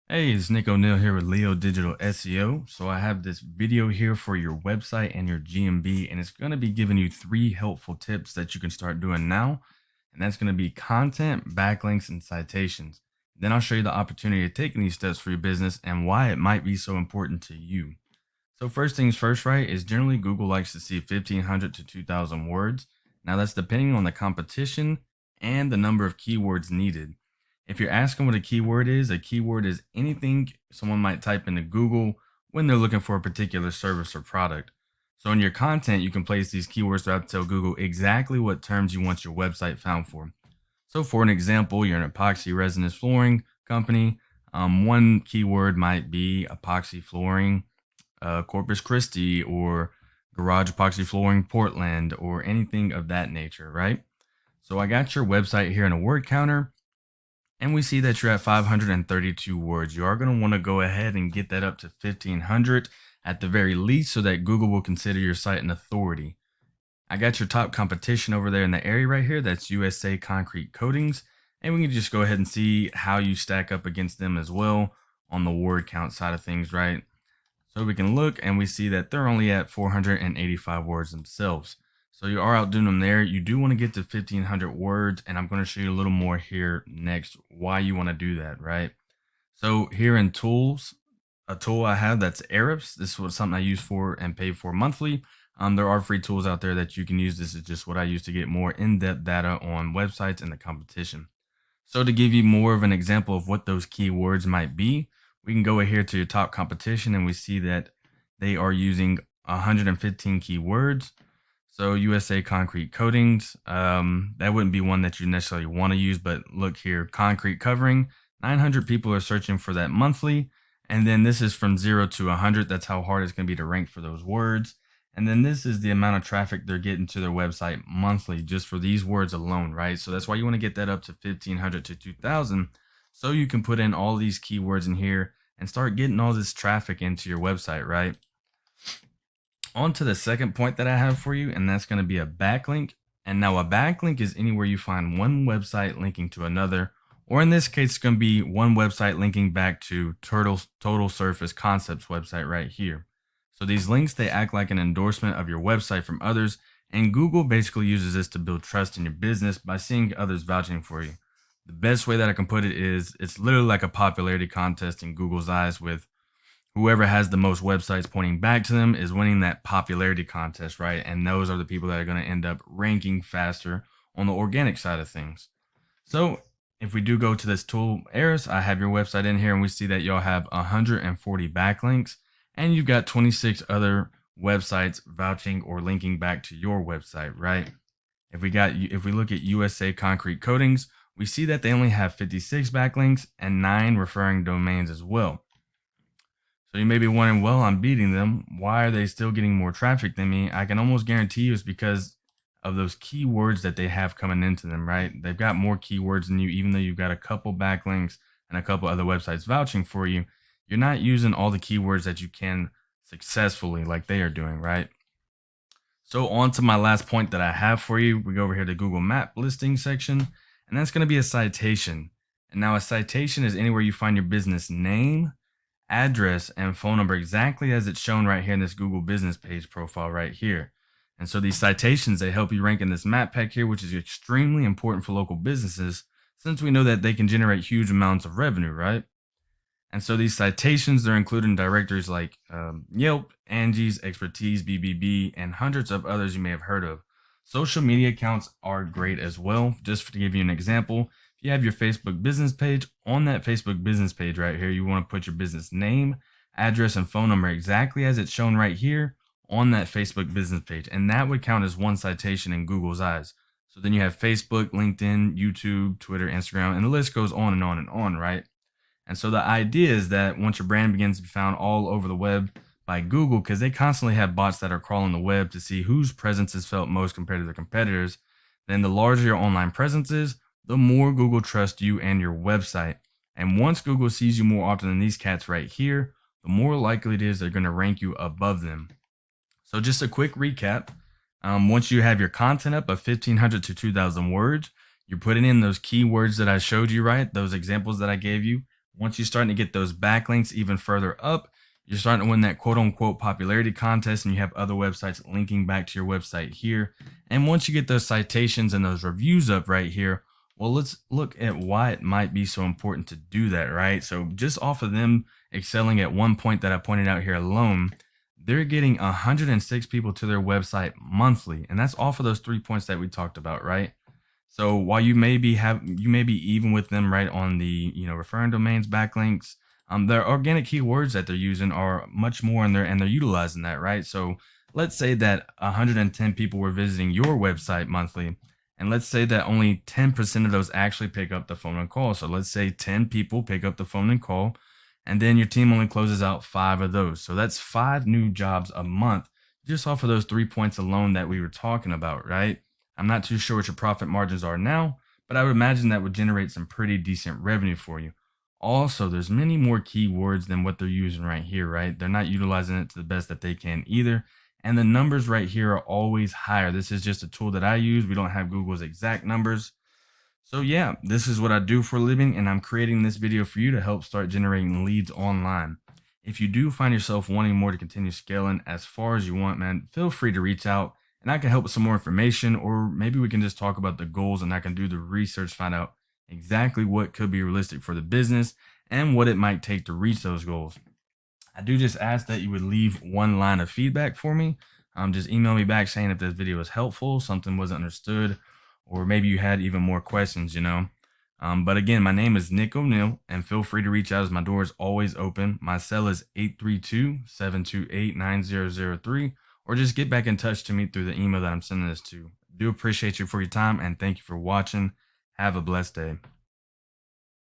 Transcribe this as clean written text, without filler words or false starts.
Hey, it's Nick O'Neill here with Leo Digital SEO. So I have this video here for your website and your GMB, and it's going to be giving you 3 helpful tips that you can start doing now. And that's going to be content, backlinks, and citations. Then I'll show you the opportunity of taking these steps for your business and why it might be so important to you. So first things first, right, is generally Google likes to see 1,500 to 2,000 words. Now that's depending on the competition and the number of keywords needed. If you're asking what a keyword is anything someone might type into Google when they're looking for a particular service or product. So in your content, you can place these keywords throughout to tell Google exactly what terms you want your website found for. So for an example, you're an epoxy resonance flooring company. One keyword might be epoxy flooring, Corpus Christi, or garage epoxy flooring Portland, or anything of that nature, right? So I got your website here in a word counter, and we see that you're at 532 words. You are going to want to go ahead and get that up to 1,500 at the very least so that Google will consider your site an authority. I got your top competition over there in the area right here. That's USA Concrete Coatings. And we can just go ahead and see how you stack up against them as well on the word count side of things, right? So we can look and we see that they're only at 485 words themselves. So you are outdoing them there. You do want to get to 1,500 words, and I'm going to show you a little more here next why you want to do that, right? So here in tools, a tool I have that's Ahrefs. This was something I use for and pay for monthly. There are free tools out there that you can use. This is just what I use to get more in-depth data on websites and the competition. So to give you more of an example of what those keywords might be, we can go here to your top competition and we see that they are using 115 keywords. So USA Concrete Coatings, that wouldn't be one that you necessarily want to use, but look here, concrete covering, 900 people are searching for that monthly. And then this is from 0 to 100. That's how hard it's going to be to rank for those words. And then this is the amount of traffic they're getting to their website monthly just for these words alone, right? So that's why you want to get that up to 1,500 to 2,000 so you can put in all these keywords in here and start getting all this traffic into your website, right? On to the second point that I have for you, and that's going to be a backlink. And now a backlink is anywhere you find one website linking to another, or in this case, it's going to be one website linking back to Total Surface Concepts website right here. So these links, they act like an endorsement of your website from others, and Google basically uses this to build trust in your business by seeing others vouching for you. The best way that I can put it is it's literally like a popularity contest in Google's eyes, with whoever has the most websites pointing back to them is winning that popularity contest, right? And those are the people that are going to end up ranking faster on the organic side of things. So if we do go to this tool, Ahrefs, I have your website in here and we see that y'all have 140 backlinks and you've got 26 other websites vouching or linking back to your website, right? If we look at USA Concrete Coatings, we see that they only have 56 backlinks and 9 referring domains as well. So you may be wondering, well, I'm beating them. Why are they still getting more traffic than me? I can almost guarantee you it's because of those keywords that they have coming into them, right? They've got more keywords than you, even though you've got a couple backlinks and a couple other websites vouching for you. You're not using all the keywords that you can successfully like they are doing, right? So on to my last point that I have for you. We go over here to Google Map listing section, and that's going to be a citation. And now a citation is anywhere you find your business name, address, and phone number exactly as it's shown right here in this Google business page profile right here. And so these citations, they help you rank in this map pack here, which is extremely important for local businesses since we know that they can generate huge amounts of revenue, right? And so these citations, they're included in directories like Yelp, Angie's, Expertise, BBB, and hundreds of others you may have heard of. Social media accounts are great as well. Just to give you an example, if you have your Facebook business page, on that Facebook business page right here, you want to put your business name, address, and phone number exactly as it's shown right here on that Facebook business page. And that would count as one citation in Google's eyes. So then you have Facebook, LinkedIn, YouTube, Twitter, Instagram, and the list goes on and on and on, right? And so the idea is that once your brand begins to be found all over the web by Google, because they constantly have bots that are crawling the web to see whose presence is felt most compared to their competitors, then the larger your online presence is, the more Google trusts you and your website. And once Google sees you more often than these cats right here, the more likely it is they're going to rank you above them. So just a quick recap. Once you have your content up of 1,500 to 2,000 words, you're putting in those keywords that I showed you, right? Those examples that I gave you. Once you're starting to get those backlinks even further up, you're starting to win that quote unquote popularity contest, and you have other websites linking back to your website here. And once you get those citations and those reviews up right here, well, let's look at why it might be so important to do that, right? So just off of them excelling at one point that I pointed out here alone, they're getting 106 people to their website monthly. And that's off of those 3 points that we talked about, right? So while you may be even with them right on the referring domains backlinks, their organic keywords that they're using are much more in there, and they're utilizing that, right? So let's say that 110 people were visiting your website monthly, and let's say that only 10% of those actually pick up the phone and call. So let's say 10 people pick up the phone and call, and then your team only closes out 5 of those. So that's 5 new jobs a month just off of those 3 points alone that we were talking about, right? I'm not too sure what your profit margins are now, but I would imagine that would generate some pretty decent revenue for you. Also, there's many more keywords than what they're using right here, right? They're not utilizing it to the best that they can either. And the numbers right here are always higher. This is just a tool that I use. We don't have Google's exact numbers. So yeah, this is what I do for a living, and I'm creating this video for you to help start generating leads online. If you do find yourself wanting more to continue scaling as far as you want, man, feel free to reach out and I can help with some more information, or maybe we can just talk about the goals and I can do the research, find out exactly what could be realistic for the business and what it might take to reach those goals. I do just ask that you would leave one line of feedback for me. Just email me back saying if this video was helpful, something wasn't understood, or maybe you had even more questions. But again, my name is Nick O'Neill, and feel free to reach out as my door is always open. My cell is 832-728-9003, or just get back in touch to me through the email that I'm sending this to. I do appreciate you for your time, and thank you for watching. Have a blessed day.